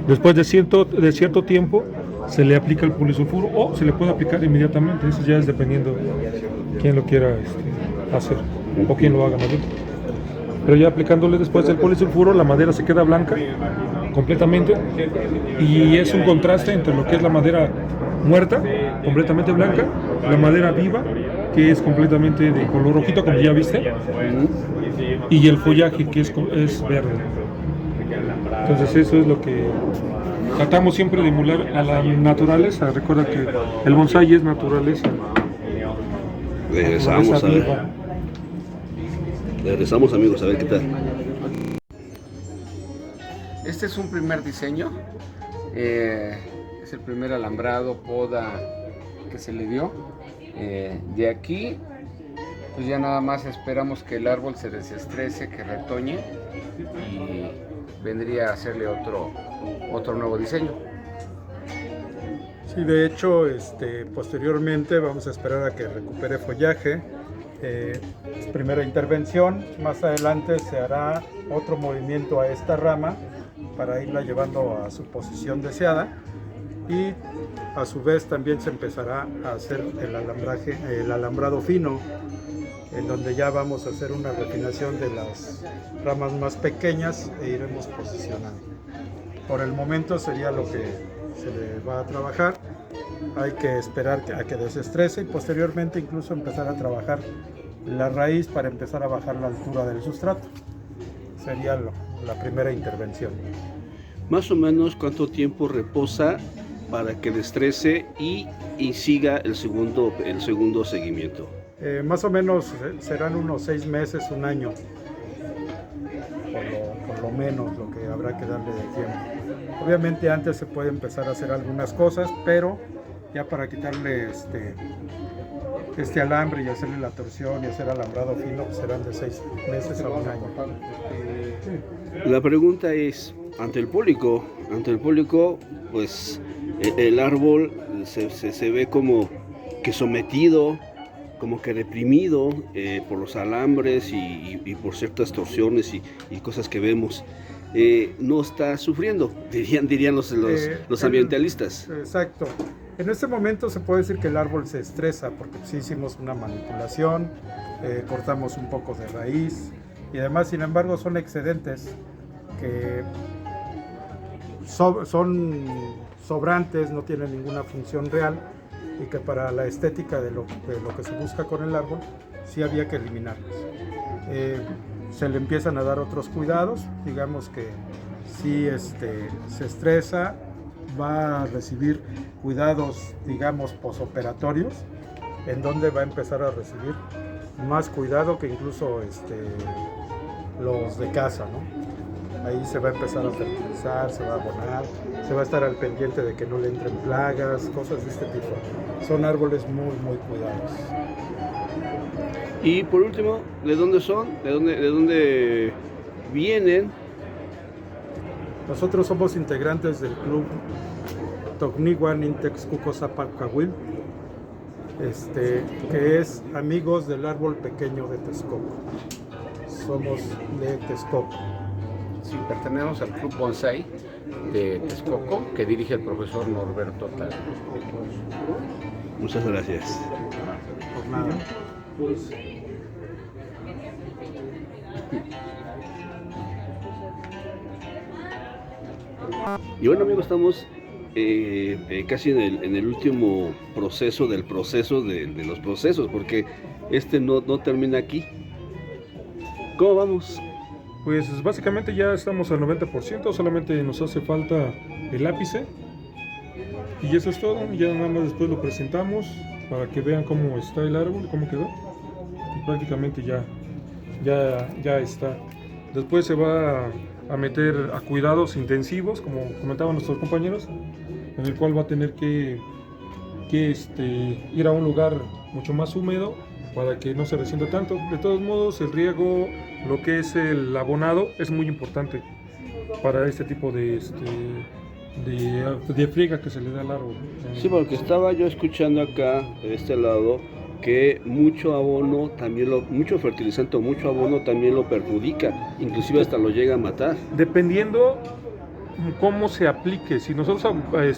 después de cierto tiempo se le aplica el polisulfuro o se le puede aplicar inmediatamente. Eso ya es dependiendo quién lo quiera hacer o quién lo haga más bien. Pero ya aplicándole después el polisulfuro, la madera se queda blanca completamente y es un contraste entre lo que es la madera muerta, completamente blanca, la madera viva, que es completamente de color rojito, como ya viste, y el follaje, que es verde. Entonces eso es lo que tratamos siempre de emular a la naturaleza. Recuerda que el bonsái es naturaleza. Regresamos a ver. Regresamos, amigos, a ver qué tal. Este es un primer diseño. Es el primer alambrado, poda que se le dio. De aquí, pues ya nada más esperamos que el árbol se desestrese, que retoñe y vendría a hacerle otro nuevo diseño. Sí, de hecho, posteriormente vamos a esperar a que recupere follaje Es primera intervención, más adelante se hará otro movimiento a esta rama para irla llevando a su posición deseada y a su vez también se empezará a hacer el alambrado fino, en donde ya vamos a hacer una refinación de las ramas más pequeñas e iremos posicionando. Por el momento sería lo que se le va a trabajar. Hay que esperar a que desestrese y posteriormente incluso empezar a trabajar la raíz para empezar a bajar la altura del sustrato. Sería la primera intervención. Más o menos, ¿cuánto tiempo reposa para que destrece y siga el segundo seguimiento? Más o menos serán unos 6 meses, un año, por lo menos lo que habrá que darle de tiempo. Obviamente antes se puede empezar a hacer algunas cosas, pero ya para quitarle este alambre y hacerle la torsión y hacer alambrado fino, pues serán de 6 meses a un año. La pregunta es, ante el público, pues el árbol se ve como que sometido, como que reprimido por los alambres y por ciertas torsiones y cosas que vemos. No está sufriendo, dirían los ambientalistas. Exacto. En este momento se puede decir que el árbol se estresa porque sí hicimos una manipulación, cortamos un poco de raíz y además, sin embargo, son excedentes que son sobrantes, no tienen ninguna función real y que para la estética de lo que se busca con el árbol sí había que eliminarlos. Se le empiezan a dar otros cuidados, digamos que si se estresa, va a recibir cuidados, digamos, posoperatorios, en donde va a empezar a recibir más cuidado que incluso los de casa, ¿no? Ahí se va a empezar a fertilizar, se va a abonar, se va a estar al pendiente de que no le entren plagas, cosas de este tipo. Son árboles muy, muy cuidados. Y por último, ¿de dónde son? ¿De dónde vienen? Nosotros somos integrantes del club Tocniwan Intex Cucosapalcahuil, que es amigos del árbol pequeño de Texcoco. Somos de Texcoco. Sí, pertenecemos al Club Bonsai de Texcoco, que dirige el profesor Norberto Tal. Muchas gracias. Por nada. Y bueno, amigos, estamos casi en el último proceso de los procesos, porque no termina aquí. ¿Cómo vamos? Pues básicamente ya estamos al 90%, solamente nos hace falta el ápice y eso es todo. Ya nada más después lo presentamos para que vean cómo está el árbol, cómo quedó, y prácticamente ya está. Después se va a meter a cuidados intensivos, como comentaban nuestros compañeros, en el cual va a tener que ir a un lugar mucho más húmedo para que no se resienta tanto. De todos modos, el riego, lo que es el abonado, es muy importante para este tipo de friega que se le da al árbol. Sí, porque estaba yo escuchando acá, de este lado, que mucho abono mucho fertilizante o mucho abono también lo perjudica, inclusive hasta lo llega a matar. Dependiendo cómo se aplique, si nosotros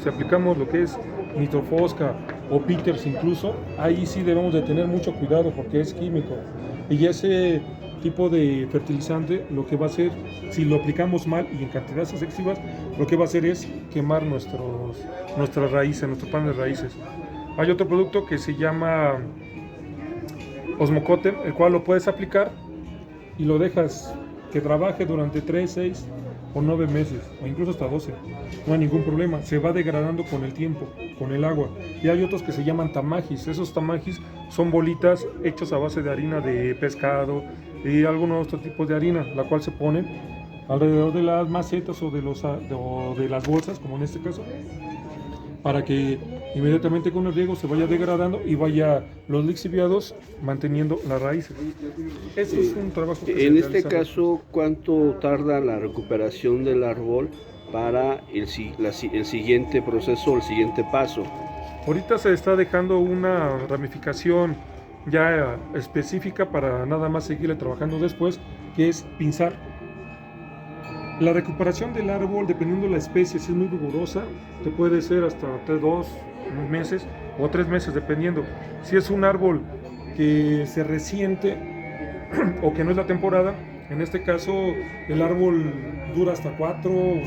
aplicamos lo que es nitrofosca o Peters incluso, ahí sí debemos de tener mucho cuidado porque es químico. Y ese tipo de fertilizante lo que va a hacer, si lo aplicamos mal y en cantidades excesivas, lo que va a hacer es quemar nuestras raíces, nuestro pan de raíces. Hay otro producto que se llama Osmocote, el cual lo puedes aplicar y lo dejas que trabaje durante 3, 6 o 9 meses, o incluso hasta 12. No hay ningún problema, se va degradando con el tiempo, con el agua. Y hay otros que se llaman tamajis. Esos tamajis son bolitas hechas a base de harina de pescado y algunos otros tipos de harina, la cual se ponen alrededor de las macetas o de las bolsas, como en este caso, para que inmediatamente con el riego se vaya degradando y vaya los lixiviados manteniendo las raíces. Eso es un trabajo que en este caso, ¿cuánto tarda la recuperación del árbol para el siguiente proceso, el siguiente paso? Ahorita se está dejando una ramificación ya específica para nada más seguirle trabajando después, que es pinzar. La recuperación del árbol, dependiendo de la especie, si es muy rigurosa, te puede ser hasta 2 meses o 3 meses, dependiendo. Si es un árbol que se resiente o que no es la temporada, en este caso el árbol dura hasta 4 o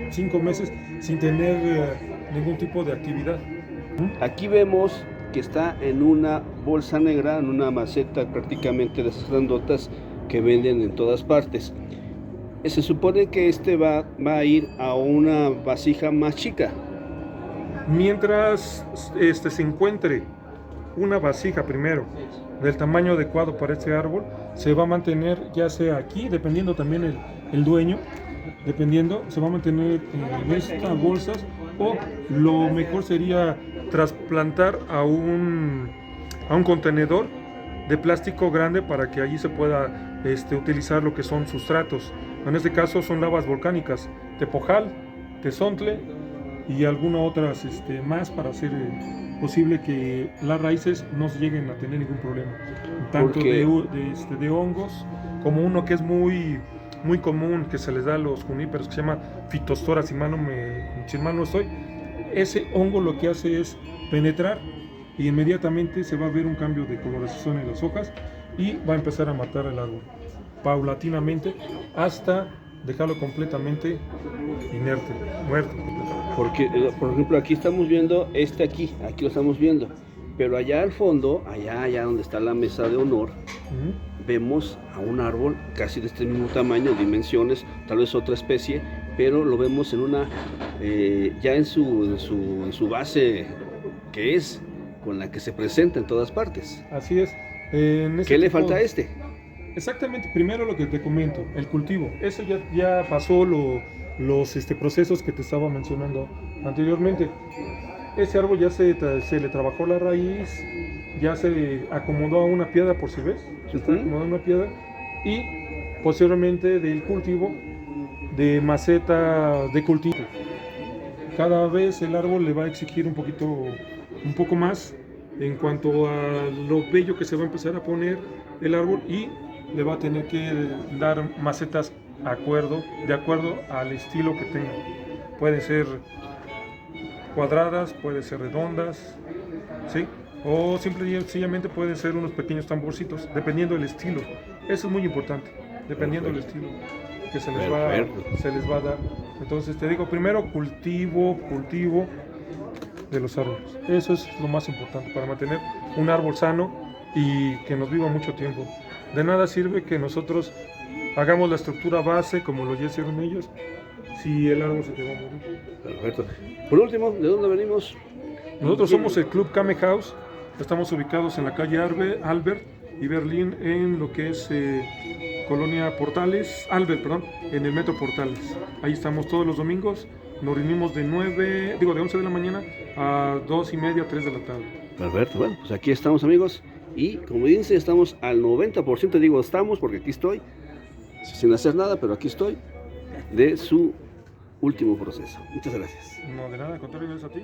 5 meses sin tener ningún tipo de actividad. Aquí vemos que está en una bolsa negra, en una maceta prácticamente de esas grandotas que venden en todas partes. Se supone que este va a ir a una vasija más chica. Mientras se encuentre una vasija primero del tamaño adecuado para este árbol, se va a mantener ya sea aquí, dependiendo también el dueño, dependiendo, se va a mantener en estas bolsas, o lo mejor sería trasplantar a un contenedor de plástico grande para que allí se pueda utilizar lo que son sustratos. En este caso son lavas volcánicas, tepojal, tezontle y algunas otras más para hacer posible que las raíces no lleguen a tener ningún problema, tanto de hongos como uno que es muy común que se les da a los juníperos, que se llama Phytophthora, si mal no estoy. Ese hongo lo que hace es penetrar y inmediatamente se va a ver un cambio de coloración en las hojas y va a empezar a matar el árbol paulatinamente hasta dejarlo completamente inerte, muerto. Porque, por ejemplo, aquí estamos viendo aquí lo estamos viendo, pero allá al fondo, allá donde está la mesa de honor, vemos a un árbol casi de este mismo tamaño, dimensiones, tal vez otra especie, pero lo vemos en una, ya en su base, que es con la que se presenta en todas partes. Así es. ¿Qué le falta a este? Exactamente, primero lo que te comento, el cultivo. Eso ya pasó los procesos que te estaba mencionando anteriormente. Ese árbol ya se le trabajó la raíz, ya se acomodó a una piedra, por si ves, se está acomodando una piedra, y posteriormente del cultivo de maceta de cultivo. Cada vez el árbol le va a exigir un poco más en cuanto a lo bello que se va a empezar a poner el árbol, y le va a tener que dar macetas de acuerdo al estilo que tenga. Pueden ser cuadradas, pueden ser redondas, ¿sí? O sencillamente pueden ser unos pequeños tamborcitos, dependiendo del estilo. Eso es muy importante, dependiendo del estilo que se les va a dar. Entonces te digo, primero cultivo de los árboles. Eso es lo más importante para mantener un árbol sano y que nos viva mucho tiempo. De nada sirve que nosotros hagamos la estructura base como lo ya hicieron ellos si el árbol se te va a morir. Perfecto. Por último, ¿de dónde venimos? Nosotros somos el Club Kame House. Estamos ubicados en la calle Albert y Berlín, en lo que es Colonia Portales, en el Metro Portales. Ahí estamos todos los domingos. Nos reunimos de 11 de la mañana a 2:30, 3 de la tarde. Perfecto, bueno, pues aquí estamos, amigos. Y como dice, estamos al 90%, digo estamos porque aquí estoy, sin hacer nada, pero aquí estoy, de su último proceso. Muchas gracias. No, de nada, al contrario, gracias a ti.